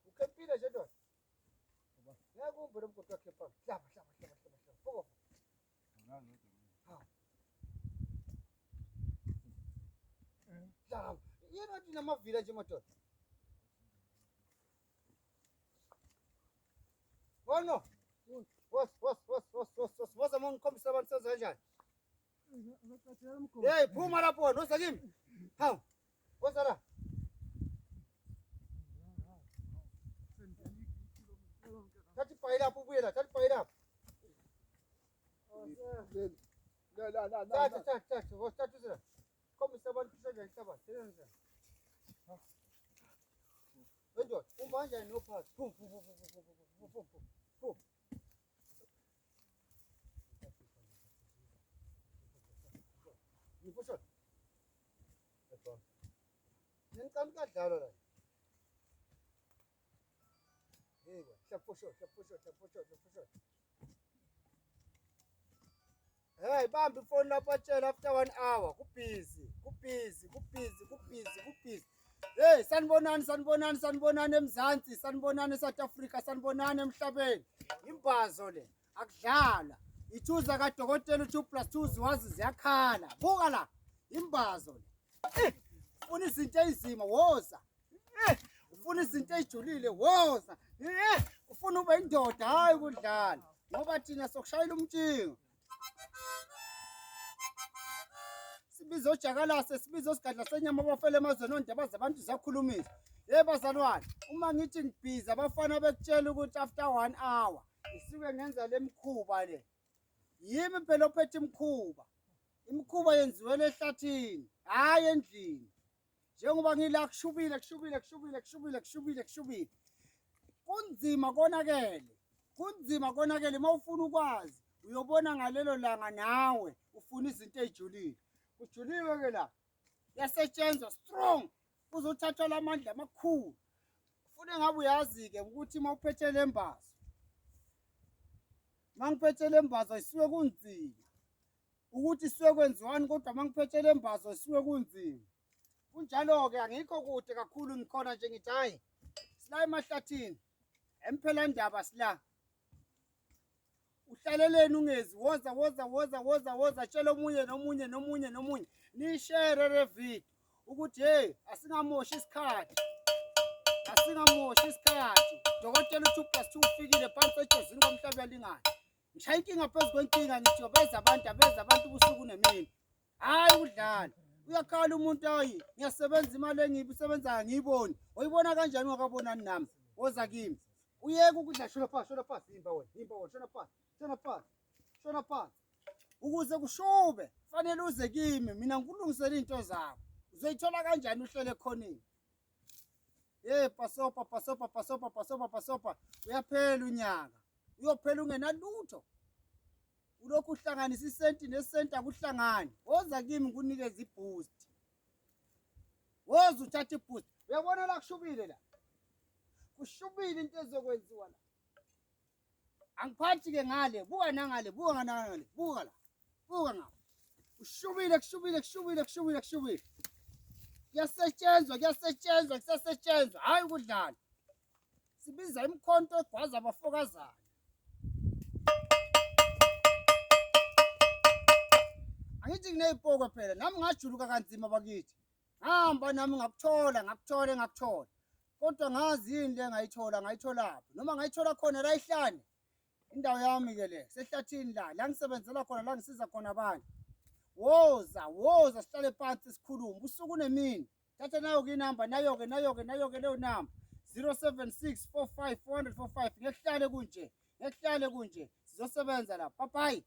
Ukuphila nje ndoda. Ngeke umbone umgodi wakhe phambi. Hlaba. Phuka. Hlaba. Yena wathi namavila nje madoda. Wono. Woza mongikhombisa abantu senze kanjani? Hey, phuma lapho, noza kimi. Hawu. Woza la. Thatha ibhayi lapho ubuye la, thatha ibhayi lapho. Thatha, wosithatha uzela. Khombisa abantu senze inhlabathi, senze. Wendoda, uma kanjani nophathi? Phum. Ngipusho. Ngincane kadlalo la. Yebo, hlapusho. Hey, bambi phone lapha tshela after 1 hour. Kubhizi. Hey, sanibonani eMzansi, sanibonani eSouth Africa, sanibonani emhlabeni. Imbazo le, akudlala. Ithuza kaDokotela u2+2 ziwazi ziyakhala. Buka la, imbazo le. Ufuna izinto ezima, woza. Ufuna izinto ezijulile, woza. Ufuna ube indoda, hayi kudlala. Ngoba thina sokushayela umtshingo. Sibizo Jakalase, sibizo sigadla senyama abafele emazweni ondaba zabantu ziyakhulumisa. Bazalwane, uma ngithi ngibhiza abafana bekutshela ukuthi after 1 hour isuke ngenza lemkhuba le. Yimi phela ophethe imkhuba. Imkhuba yenziwe ehlathini, hayi endlini. Njengoba ngila kushubile. Kunzima konakele mawufuna ukwazi. Uyobona ngalelo langa nawe ufuna izinto ezijulile. Kujuliwe ke la. Yasetshenzwa strong. Uzothatha lamandla amakhulu. Ufune ngabe uyazi ke ukuthi mawuphethe lembazo. Mangiphethe lembazo isuke kunzima. Ukuthi isuke kwenziwani kodwa mangiphethe lembazo isuke kunzima. Kunjalo ke angikho kude kakhulu ngikhona nje ngithi hayi. Sila emahlathini. Emphela ndaba sila. Uhlaleleni ungezi woza tshela nomunye ni-share le video ukuthi hey asingamoshi isikhathi Dokotela u2+2 ufikile phansi ejozini komhlaba yalingana ngishaya inkinga phezu kwenkinga ngithi beza abantu ubusuku nemini hayi udlala uyakhala umuntu hayi ngiyasebenza imali engiyisebenza ngiyiboni oyibona kanjani ungakabonani nami woza kimi uyeke ukudla shona phansi imba wena shona phansi ukuze kushube fanele uze kimi mina ngikulungisela into zakho uzoyithola kanjani uhlele khonini pasopa uyaphela unyaka uyophela ungenalutho ulokhu uhlanganisa isenti nesenti akuhlangani woza kimi ngikunikeza iboost woza uthatha iboost uyabona la kushubile la kushubile into ezokwenziwa la angiphathi ke ngale buka nangale buka la ngapha ushubile kuyasetshenzwa hayi ukudlala sibiza imkhonto egwaza abafokazana angithi kuneyipoko phela nami ngajuluka kanzima bakithi ngihamba nami ngakuthola kodwa ngazi yini le ngayitholaphi noma ngayithola khona la ihlane indawo yami ke le sehlathini la ngisebenzela khona la ngisiza khona abantu woza sihlale phansi sikhuluma usuku nemini thatha nayo ke inamba nayo ke leyo namba 076 45 445 ngehlale kunje sizosebenza la bye.